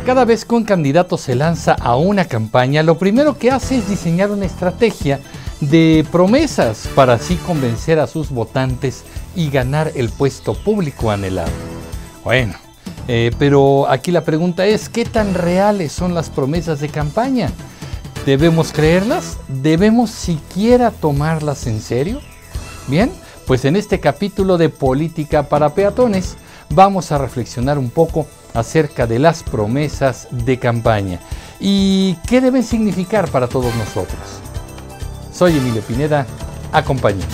Cada vez que un candidato se lanza a una campaña, lo primero que hace es diseñar una estrategia de promesas para así convencer a sus votantes y ganar el puesto público anhelado. Bueno, pero aquí la pregunta es, ¿qué tan reales son las promesas de campaña? ¿Debemos creerlas? ¿Debemos siquiera tomarlas en serio? Bien, pues en este capítulo de Política para Peatones vamos a reflexionar un poco acerca de las promesas de campaña y qué deben significar para todos nosotros. Soy Emilio Pineda, acompáñenme.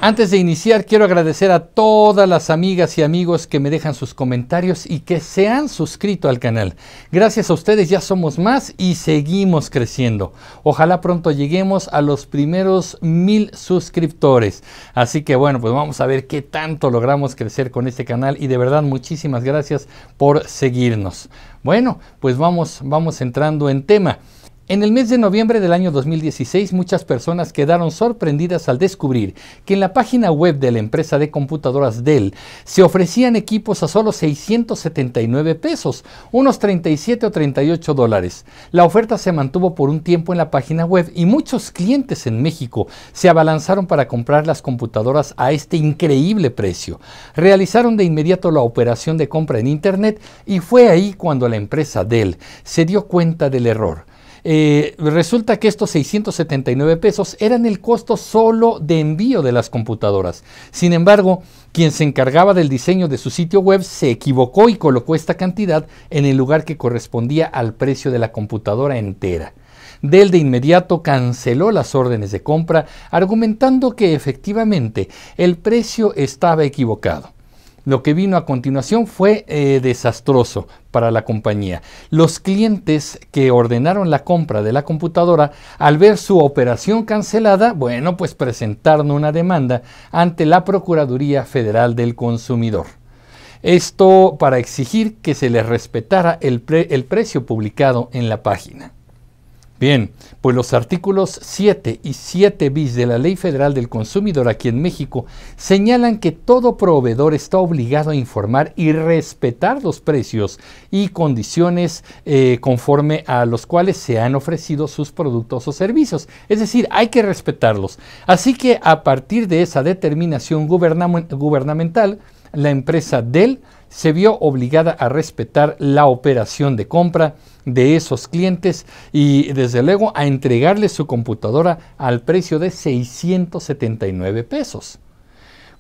Antes de iniciar, quiero agradecer a todas las amigas y amigos que me dejan sus comentarios y que se han suscrito al canal. Gracias a ustedes ya somos más y seguimos creciendo. Ojalá pronto lleguemos a los primeros 1000 suscriptores. Así que bueno, pues vamos a ver qué tanto logramos crecer con este canal y de verdad muchísimas gracias por seguirnos. Bueno, pues vamos entrando en tema. En el mes de noviembre del año 2016, muchas personas quedaron sorprendidas al descubrir que en la página web de la empresa de computadoras Dell se ofrecían equipos a solo 679 pesos, unos 37 o 38 dólares. La oferta se mantuvo por un tiempo en la página web y muchos clientes en México se abalanzaron para comprar las computadoras a este increíble precio. Realizaron de inmediato la operación de compra en internet y fue ahí cuando la empresa Dell se dio cuenta del error. Resulta que estos 679 pesos eran el costo solo de envío de las computadoras. Sin embargo, quien se encargaba del diseño de su sitio web se equivocó y colocó esta cantidad en el lugar que correspondía al precio de la computadora entera. Dell de inmediato canceló las órdenes de compra, argumentando que efectivamente el precio estaba equivocado. Lo que vino a continuación fue desastroso para la compañía. Los clientes que ordenaron la compra de la computadora, al ver su operación cancelada, bueno, pues presentaron una demanda ante la Procuraduría Federal del Consumidor. Esto para exigir que se les respetara el precio publicado en la página. Bien, pues los artículos 7 y 7 bis de la Ley Federal del Consumidor aquí en México señalan que todo proveedor está obligado a informar y respetar los precios y condiciones conforme a los cuales se han ofrecido sus productos o servicios. Es decir, hay que respetarlos. Así que a partir de esa determinación gubernamental, la empresa Dell se vio obligada a respetar la operación de compra de esos clientes y desde luego a entregarles su computadora al precio de 679 pesos.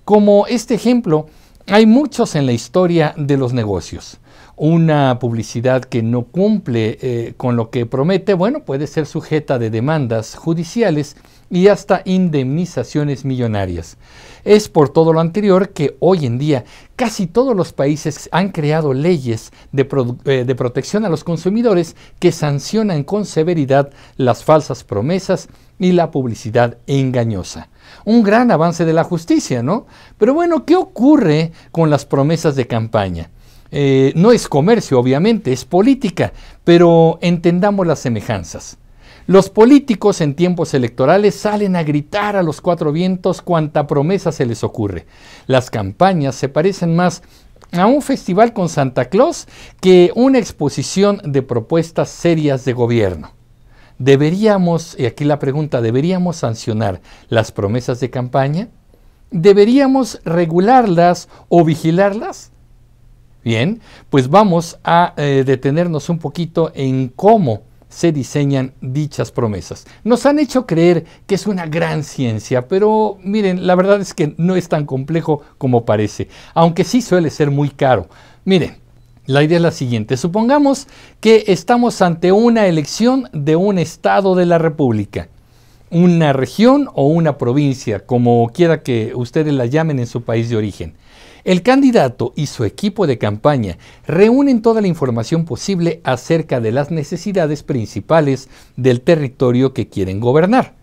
Como este ejemplo, hay muchos en la historia de los negocios. Una publicidad que no cumple con lo que promete, bueno, puede ser sujeta de demandas judiciales y hasta indemnizaciones millonarias. Es por todo lo anterior que hoy en día casi todos los países han creado leyes de protección a los consumidores que sancionan con severidad las falsas promesas y la publicidad engañosa. Un gran avance de la justicia, ¿no? Pero bueno, ¿qué ocurre con las promesas de campaña? No es comercio, obviamente, es política, pero entendamos las semejanzas. Los políticos en tiempos electorales salen a gritar a los cuatro vientos cuanta promesa se les ocurre. Las campañas se parecen más a un festival con Santa Claus que una exposición de propuestas serias de gobierno. ¿Deberíamos, y aquí la pregunta, ¿deberíamos sancionar las promesas de campaña? ¿Deberíamos regularlas o vigilarlas? Bien, pues vamos a detenernos un poquito en cómo se diseñan dichas promesas. Nos han hecho creer que es una gran ciencia, pero miren, la verdad es que no es tan complejo como parece, aunque sí suele ser muy caro. Miren, la idea es la siguiente. Supongamos que estamos ante una elección de un estado de la República, una región o una provincia, como quiera que ustedes la llamen en su país de origen. El candidato y su equipo de campaña reúnen toda la información posible acerca de las necesidades principales del territorio que quieren gobernar.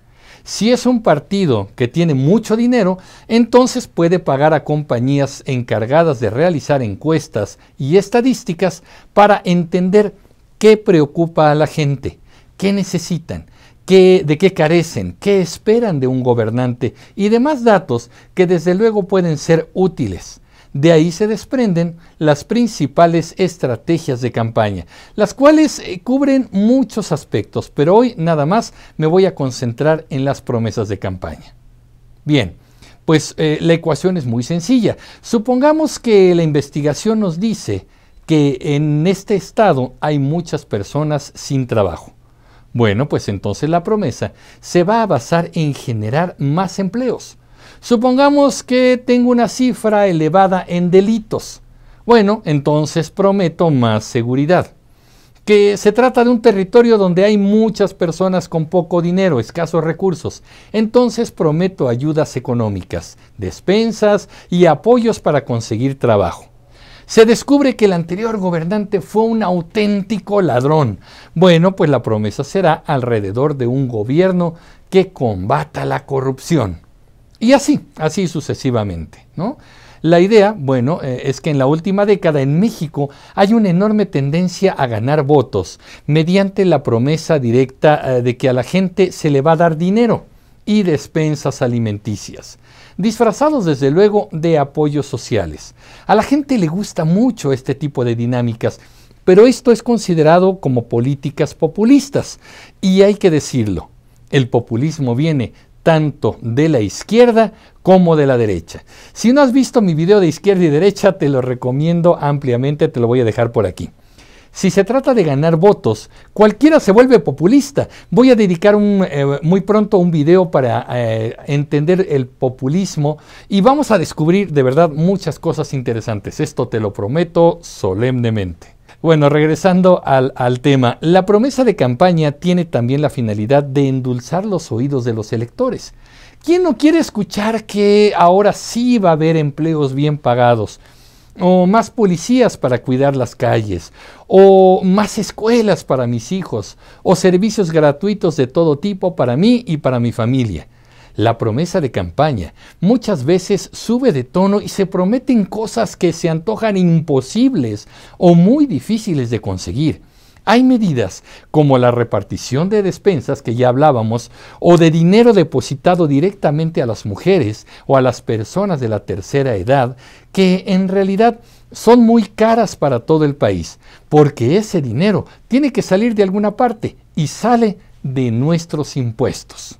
Si es un partido que tiene mucho dinero, entonces puede pagar a compañías encargadas de realizar encuestas y estadísticas para entender qué preocupa a la gente, qué necesitan, de qué carecen, qué esperan de un gobernante y demás datos que desde luego pueden ser útiles. De ahí se desprenden las principales estrategias de campaña, las cuales cubren muchos aspectos, pero hoy nada más me voy a concentrar en las promesas de campaña. Bien, pues la ecuación es muy sencilla. Supongamos que la investigación nos dice que en este estado hay muchas personas sin trabajo. Bueno, pues entonces la promesa se va a basar en generar más empleos. Supongamos que tengo una cifra elevada en delitos. Bueno, entonces prometo más seguridad. Que se trata de un territorio donde hay muchas personas con poco dinero, escasos recursos. Entonces prometo ayudas económicas, despensas y apoyos para conseguir trabajo. Se descubre que el anterior gobernante fue un auténtico ladrón. Bueno, pues la promesa será alrededor de un gobierno que combata la corrupción. Y así sucesivamente, ¿no? La idea, bueno, es que en la última década en México hay una enorme tendencia a ganar votos mediante la promesa directa de que a la gente se le va a dar dinero y despensas alimenticias, disfrazados desde luego de apoyos sociales. A la gente le gusta mucho este tipo de dinámicas, pero esto es considerado como políticas populistas y hay que decirlo, el populismo viene tanto de la izquierda como de la derecha. Si no has visto mi video de izquierda y derecha, te lo recomiendo ampliamente, te lo voy a dejar por aquí. Si se trata de ganar votos, cualquiera se vuelve populista. Voy a dedicar muy pronto un video para entender el populismo y vamos a descubrir de verdad muchas cosas interesantes. Esto te lo prometo solemnemente. Bueno, regresando al tema, la promesa de campaña tiene también la finalidad de endulzar los oídos de los electores. ¿Quién no quiere escuchar que ahora sí va a haber empleos bien pagados? O más policías para cuidar las calles, o más escuelas para mis hijos, o servicios gratuitos de todo tipo para mí y para mi familia. La promesa de campaña muchas veces sube de tono y se prometen cosas que se antojan imposibles o muy difíciles de conseguir. Hay medidas como la repartición de despensas que ya hablábamos o de dinero depositado directamente a las mujeres o a las personas de la tercera edad que en realidad son muy caras para todo el país porque ese dinero tiene que salir de alguna parte y sale de nuestros impuestos.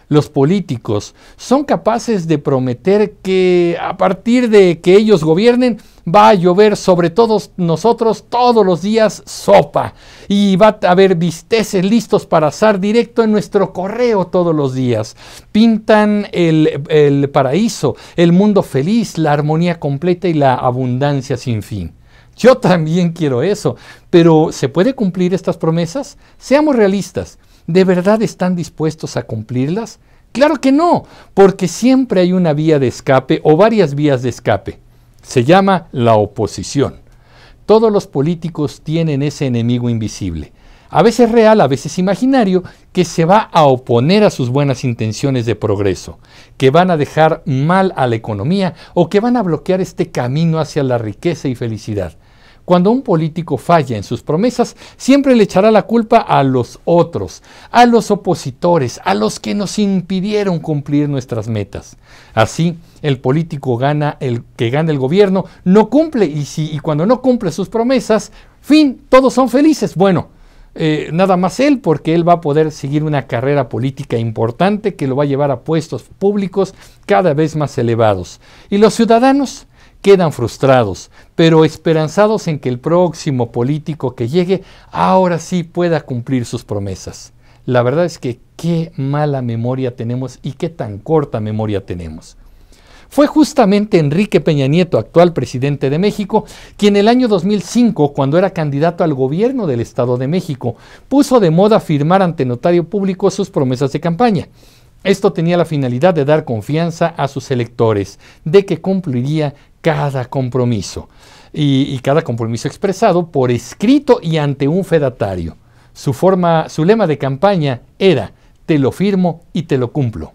Los políticos son capaces de prometer que a partir de que ellos gobiernen va a llover sobre todos nosotros todos los días sopa y va a haber bisteces listos para asar directo en nuestro correo todos los días. Pintan el paraíso, el mundo feliz, la armonía completa y la abundancia sin fin. Yo también quiero eso, pero ¿se puede cumplir estas promesas? Seamos realistas. ¿De verdad están dispuestos a cumplirlas? Claro que no, porque siempre hay una vía de escape o varias vías de escape. Se llama la oposición. Todos los políticos tienen ese enemigo invisible, a veces real, a veces imaginario, que se va a oponer a sus buenas intenciones de progreso, que van a dejar mal a la economía o que van a bloquear este camino hacia la riqueza y felicidad. Cuando un político falla en sus promesas, siempre le echará la culpa a los otros, a los opositores, a los que nos impidieron cumplir nuestras metas. Así, el político que gana el gobierno no cumple y cuando no cumple sus promesas, fin, todos son felices. Bueno, nada más él, porque él va a poder seguir una carrera política importante que lo va a llevar a puestos públicos cada vez más elevados. Y los ciudadanos quedan frustrados, pero esperanzados en que el próximo político que llegue ahora sí pueda cumplir sus promesas. La verdad es que qué mala memoria tenemos y qué tan corta memoria tenemos. Fue justamente Enrique Peña Nieto, actual presidente de México, quien en el año 2005, cuando era candidato al gobierno del Estado de México, puso de moda firmar ante notario público sus promesas de campaña. Esto tenía la finalidad de dar confianza a sus electores, de que cumpliría cada compromiso, y cada compromiso expresado por escrito y ante un fedatario. Su lema de campaña era: te lo firmo y te lo cumplo.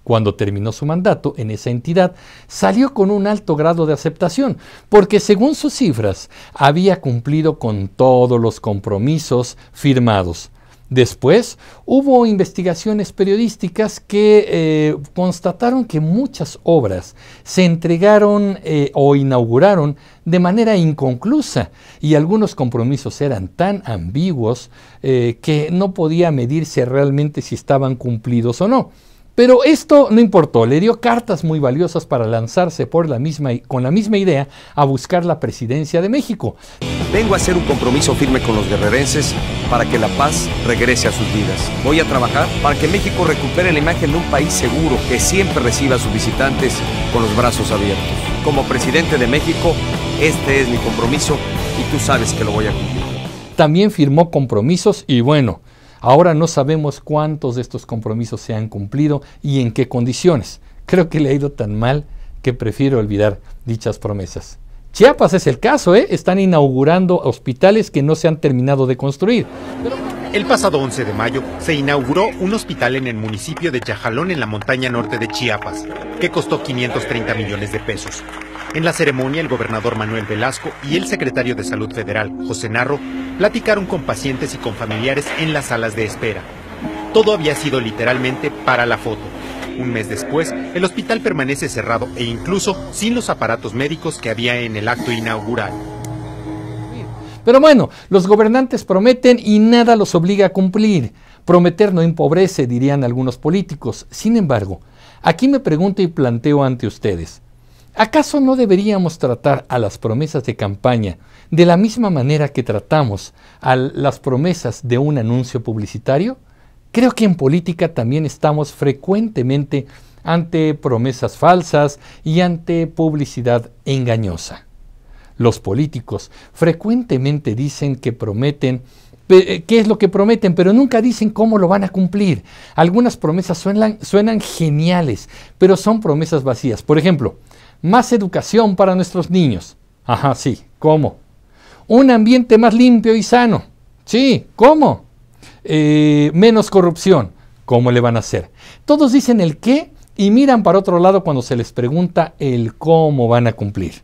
Cuando terminó su mandato en esa entidad, salió con un alto grado de aceptación, porque según sus cifras, había cumplido con todos los compromisos firmados. Después, hubo investigaciones periodísticas que constataron que muchas obras se entregaron o inauguraron de manera inconclusa y algunos compromisos eran tan ambiguos que no podía medirse realmente si estaban cumplidos o no. Pero esto no importó, le dio cartas muy valiosas para lanzarse con la misma idea a buscar la presidencia de México. Vengo a hacer un compromiso firme con los guerrerenses para que la paz regrese a sus vidas. Voy a trabajar para que México recupere la imagen de un país seguro que siempre reciba a sus visitantes con los brazos abiertos. Como presidente de México, este es mi compromiso y tú sabes que lo voy a cumplir. También firmó compromisos y bueno, ahora no sabemos cuántos de estos compromisos se han cumplido y en qué condiciones. Creo que le ha ido tan mal que prefiero olvidar dichas promesas. Chiapas es el caso, están inaugurando hospitales que no se han terminado de construir. El pasado 11 de mayo se inauguró un hospital en el municipio de Chajalón, en la montaña norte de Chiapas, que costó 530 millones de pesos. En la ceremonia, el gobernador Manuel Velasco y el secretario de Salud Federal, José Narro, platicaron con pacientes y con familiares en las salas de espera. Todo había sido literalmente para la foto. Un mes después, el hospital permanece cerrado e incluso sin los aparatos médicos que había en el acto inaugural. Pero bueno, los gobernantes prometen y nada los obliga a cumplir. Prometer no empobrece, dirían algunos políticos. Sin embargo, aquí me pregunto y planteo ante ustedes, ¿acaso no deberíamos tratar a las promesas de campaña de la misma manera que tratamos a las promesas de un anuncio publicitario? Creo que en política también estamos frecuentemente ante promesas falsas y ante publicidad engañosa. Los políticos frecuentemente dicen que prometen, qué es lo que prometen, pero nunca dicen cómo lo van a cumplir. Algunas promesas suenan geniales, pero son promesas vacías. Por ejemplo, más educación para nuestros niños. Ajá, sí, ¿cómo? Un ambiente más limpio y sano. Sí, ¿cómo? Menos corrupción. ¿Cómo le van a hacer? Todos dicen el qué y miran para otro lado cuando se les pregunta el cómo van a cumplir.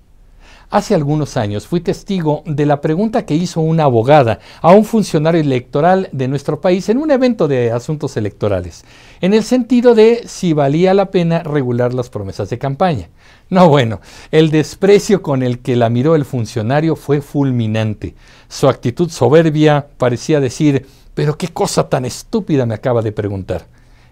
Hace algunos años fui testigo de la pregunta que hizo una abogada a un funcionario electoral de nuestro país en un evento de asuntos electorales, en el sentido de si valía la pena regular las promesas de campaña. No, bueno, el desprecio con el que la miró el funcionario fue fulminante. Su actitud soberbia parecía decir, pero qué cosa tan estúpida me acaba de preguntar.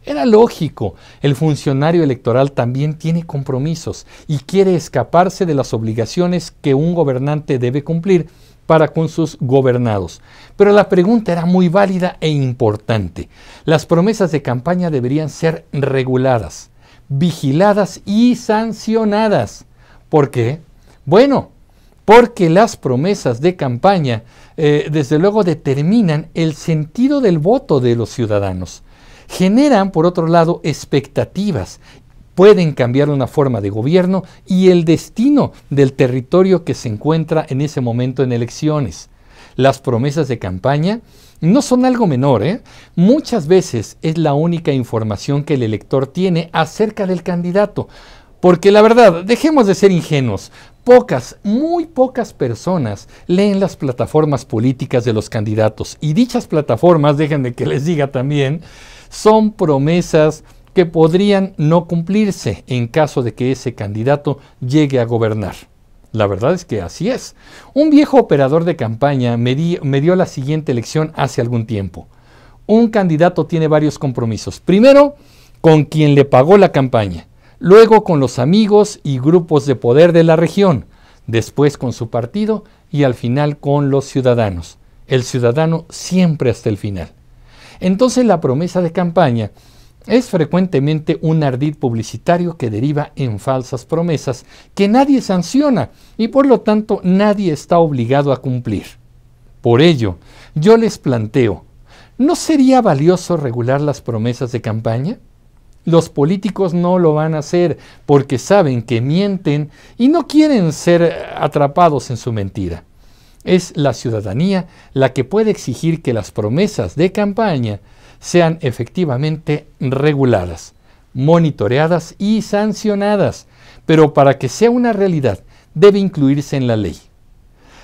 Era lógico, el funcionario electoral también tiene compromisos y quiere escaparse de las obligaciones que un gobernante debe cumplir para con sus gobernados. Pero la pregunta era muy válida e importante. Las promesas de campaña deberían ser reguladas, vigiladas y sancionadas. ¿Por qué? Bueno, porque las promesas de campaña desde luego determinan el sentido del voto de los ciudadanos. Generan, por otro lado, expectativas. Pueden cambiar una forma de gobierno y el destino del territorio que se encuentra en ese momento en elecciones. Las promesas de campaña no son algo menor, Muchas veces es la única información que el elector tiene acerca del candidato. Porque la verdad, dejemos de ser ingenuos. Muy pocas personas leen las plataformas políticas de los candidatos. Y dichas plataformas, déjenme que les diga también, son promesas que podrían no cumplirse en caso de que ese candidato llegue a gobernar. La verdad es que así es. Un viejo operador de campaña me dio la siguiente lección hace algún tiempo. Un candidato tiene varios compromisos. Primero, con quien le pagó la campaña. Luego con los amigos y grupos de poder de la región. Después con su partido y al final con los ciudadanos. El ciudadano siempre hasta el final. Entonces la promesa de campaña es frecuentemente un ardid publicitario que deriva en falsas promesas que nadie sanciona y por lo tanto nadie está obligado a cumplir. Por ello, yo les planteo, ¿no sería valioso regular las promesas de campaña? Los políticos no lo van a hacer porque saben que mienten y no quieren ser atrapados en su mentira. Es la ciudadanía la que puede exigir que las promesas de campaña sean efectivamente reguladas, monitoreadas y sancionadas, pero para que sea una realidad debe incluirse en la ley.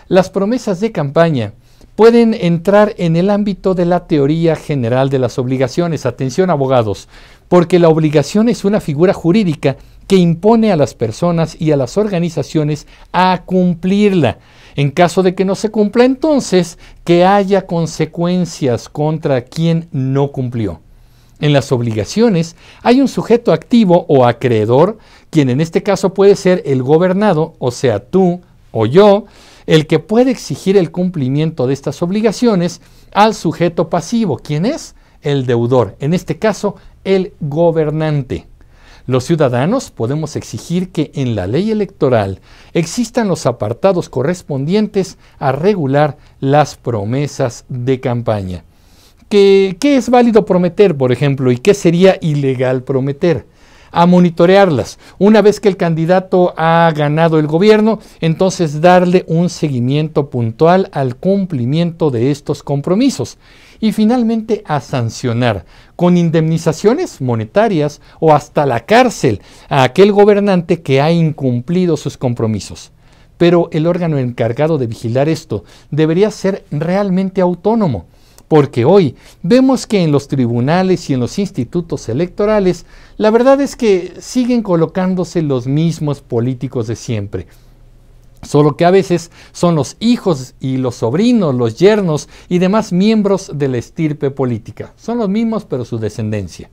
Las promesas de campaña pueden entrar en el ámbito de la teoría general de las obligaciones. Atención, abogados, porque la obligación es una figura jurídica que impone a las personas y a las organizaciones a cumplirla. En caso de que no se cumpla, entonces, que haya consecuencias contra quien no cumplió. En las obligaciones hay un sujeto activo o acreedor, quien en este caso puede ser el gobernado, o sea, tú o yo, el que puede exigir el cumplimiento de estas obligaciones al sujeto pasivo. ¿Quién es? El deudor, en este caso, el gobernante. Los ciudadanos podemos exigir que en la ley electoral existan los apartados correspondientes a regular las promesas de campaña. ¿Qué es válido prometer, por ejemplo, y qué sería ilegal prometer? A monitorearlas. Una vez que el candidato ha ganado el gobierno, entonces darle un seguimiento puntual al cumplimiento de estos compromisos. Y finalmente a sancionar con indemnizaciones monetarias o hasta la cárcel a aquel gobernante que ha incumplido sus compromisos. Pero el órgano encargado de vigilar esto debería ser realmente autónomo, porque hoy vemos que en los tribunales y en los institutos electorales, la verdad es que siguen colocándose los mismos políticos de siempre. Solo que a veces son los hijos y los sobrinos, los yernos y demás miembros de la estirpe política. Son los mismos, pero su descendencia.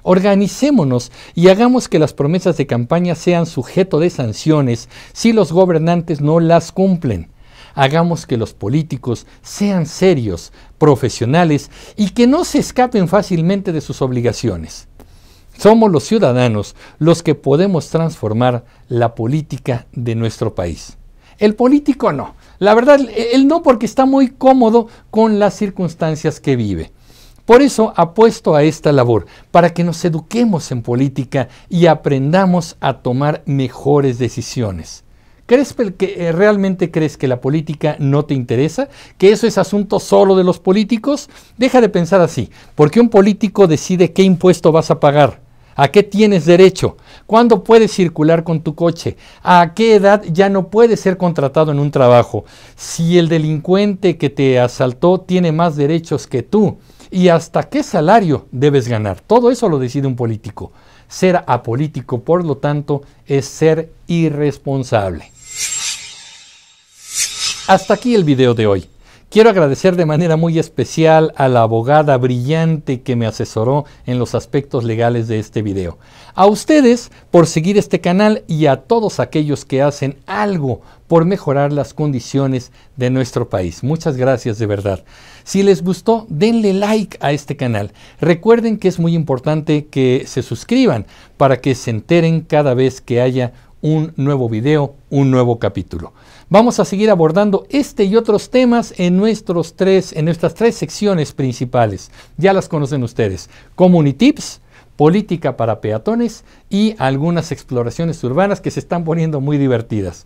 Organicémonos y hagamos que las promesas de campaña sean sujeto de sanciones si los gobernantes no las cumplen. Hagamos que los políticos sean serios, profesionales y que no se escapen fácilmente de sus obligaciones. Somos los ciudadanos los que podemos transformar la política de nuestro país. El político no. La verdad, él no, porque está muy cómodo con las circunstancias que vive. Por eso apuesto a esta labor, para que nos eduquemos en política y aprendamos a tomar mejores decisiones. ¿Realmente crees que la política no te interesa? ¿Que eso es asunto solo de los políticos? Deja de pensar así, porque un político decide qué impuesto vas a pagar, a qué tienes derecho, cuándo puedes circular con tu coche, a qué edad ya no puedes ser contratado en un trabajo, si el delincuente que te asaltó tiene más derechos que tú y hasta qué salario debes ganar. Todo eso lo decide un político. Ser apolítico, por lo tanto, es ser irresponsable. Hasta aquí el video de hoy. Quiero agradecer de manera muy especial a la abogada brillante que me asesoró en los aspectos legales de este video. A ustedes por seguir este canal y a todos aquellos que hacen algo por mejorar las condiciones de nuestro país. Muchas gracias de verdad. Si les gustó, denle like a este canal. Recuerden que es muy importante que se suscriban para que se enteren cada vez que haya un nuevo video, un nuevo capítulo. Vamos a seguir abordando este y otros temas en nuestras tres secciones principales. Ya las conocen ustedes. Community Tips, política para peatones y algunas exploraciones urbanas que se están poniendo muy divertidas.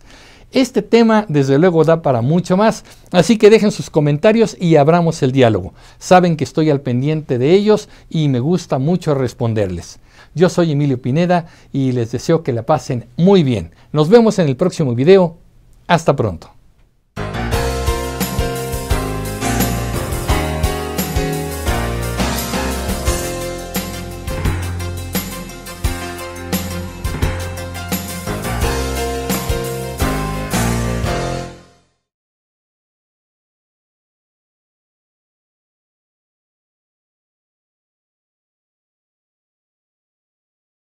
Este tema desde luego da para mucho más, así que dejen sus comentarios y abramos el diálogo. Saben que estoy al pendiente de ellos y me gusta mucho responderles. Yo soy Emilio Pineda y les deseo que la pasen muy bien. Nos vemos en el próximo video. Hasta pronto.